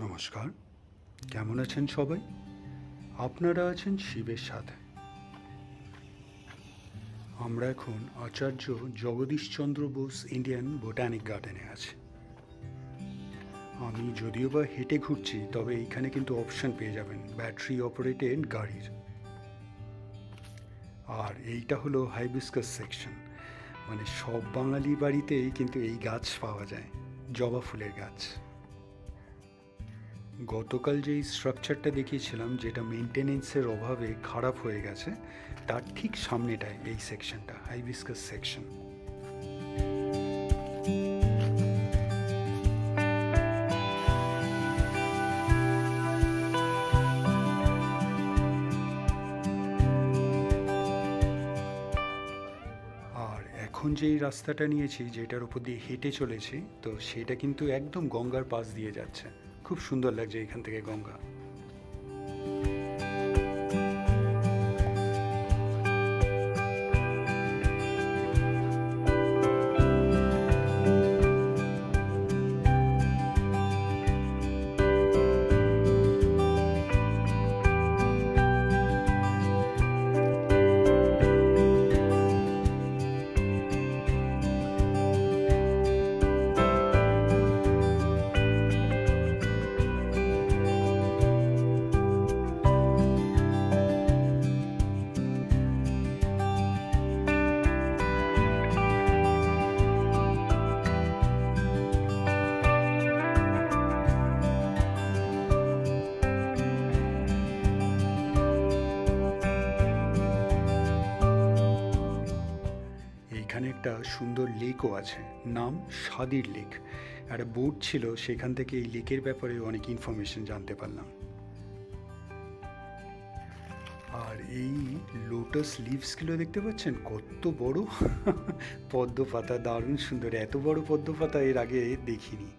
নমস্কার, কেমন আছেন সবাই? আপনারা আছেন শিবের সাথে। আমরা এখন আচার্য জগদীশচন্দ্র বোস ইন্ডিয়ান বোটানিক গার্ডেনে আছি। আমি যদিও বা হেঁটে ঘুরছি, তবে এইখানে কিন্তু অপশন পেয়ে যাবেন ব্যাটারি অপারেটেড গাড়ির। আর এইটা হলো হাইবিস্কাস সেকশন, মানে সব বাঙালি বাড়িতেই কিন্তু এই গাছ পাওয়া যায়, জবা ফুলের গাছ। গতকাল যেই স্ট্রাকচারটা দেখিয়েছিলাম, যেটা মেনটেনেন্সের অভাবে খারাপ হয়ে গেছে, তার ঠিক সামনেটায় এই সেকশনটা, হাইবিস্কাস সেকশন। আর এখন যেই রাস্তাটা নিয়েছি, যেটার উপর দিয়ে হেঁটে চলেছি, তো সেটা কিন্তু একদম গঙ্গার পাশ দিয়ে যাচ্ছে। খুব সুন্দর লাগছে এখান থেকে গঙ্গা। এখানে একটা সুন্দর লেকও আছে, নাম সাদির লেক। একটা বোট ছিল, সেখান থেকে এই লেকের ব্যাপারে অনেক ইনফরমেশন জানতে পারলাম। আর এই লোটাস লিভসগুলো দেখতে পাচ্ছেন কত বড়! পদ্ম পাতা, দারুণ সুন্দর। এত বড় পদ্ম পাতা এর আগে দেখিনি।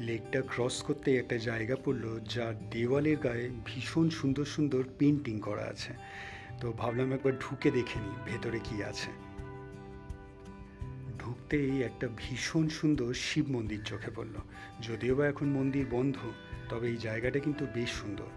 লেকটা ক্রস করতেই একটা জায়গা পড়লো, যার দেওয়ালের গায়ে ভীষণ সুন্দর সুন্দর পেন্টিং করা আছে। তো ভাবলাম একবার ঢুকে দেখে নিই ভেতরে কি আছে। ঢুকতেই একটা ভীষণ সুন্দর শিব মন্দির চোখে পড়লো। যদিও বা এখন মন্দির বন্ধ, তবে এই জায়গাটা কিন্তু বেশ সুন্দর।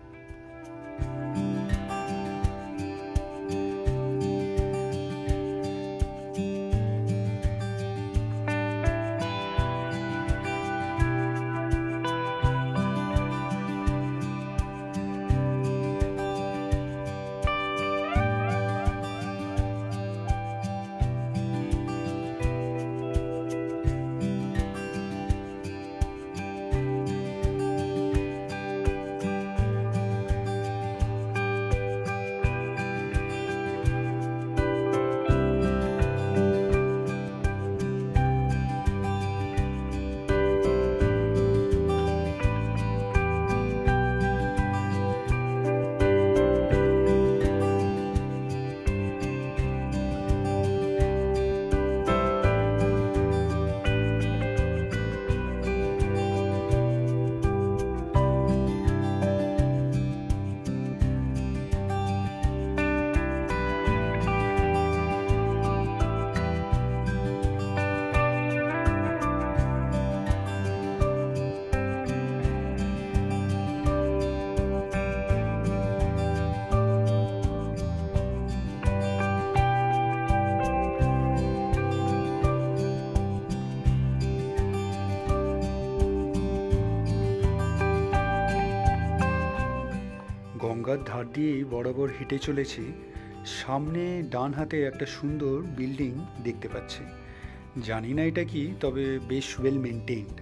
গঙ্গার ধার দিয়েই বরাবর হেঁটে চলেছি। সামনে ডান হাতে একটা সুন্দর বিল্ডিং দেখতে পাচ্ছি। জানি না এটা কি, তবে বেশ ওয়েল মেনটেইনড।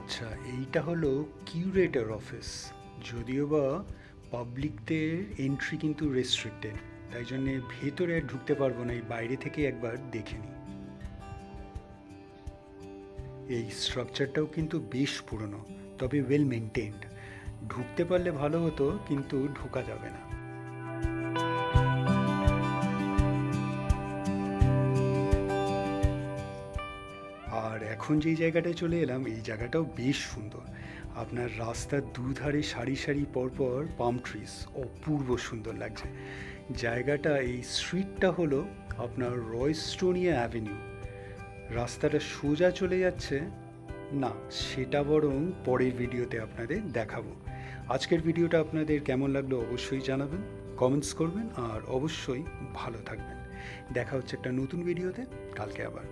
আচ্ছা, এইটা হলো কিউরেটর অফিস। যদিও বা পাবলিকদের এন্ট্রি কিন্তু রেস্ট্রিক্টেড, তাই জন্যে ভেতরে আর ঢুকতে পারবো না, এই বাইরে থেকে একবার দেখে নিই। এই স্ট্রাকচারটাও কিন্তু বেশ পুরনো, তবে ওয়েল মেনটেন্ড। ঢুকতে পারলে ভালো হতো, কিন্তু ঢোকা যাবে না। আর এখন যেই জায়গাটায় চলে এলাম, এই জায়গাটাও বেশ সুন্দর। আপনার রাস্তার দুধারে সারি সারি পরপর পাম ট্রিজ, অপূর্ব সুন্দর লাগছে জায়গাটা। এই স্ট্রিটটা হলো আপনার রয়স্টোনিয়া অ্যাভিনিউ। রাস্তাটা সোজা চলে যাচ্ছে না, সেটা বরং পরের ভিডিওতে আপনাদের দেখাবো। আজকের ভিডিওটা আপনাদের কেমন লাগলো অবশ্যই জানাবেন, কমেন্টস করবেন, আর অবশ্যই ভালো থাকবেন। দেখা হচ্ছে একটা নতুন ভিডিওতে কালকে আবার।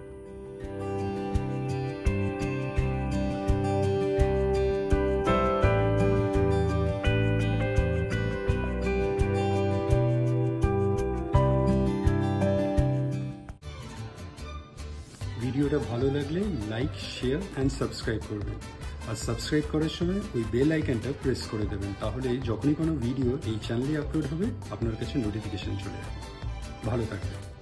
ভিডিওটা ভালো লাগলে লাইক, শেয়ার অ্যান্ড সাবস্ক্রাইব করবেন। আর সাবস্ক্রাইব করার সময় ওই বেল আইকনটা প্রেস করে দেবেন, তাহলে যখনই কোনো ভিডিও এই চ্যানেলে আপলোড হবে আপনার কাছে নোটিফিকেশন চলে যাবে। ভালো থাকবেন।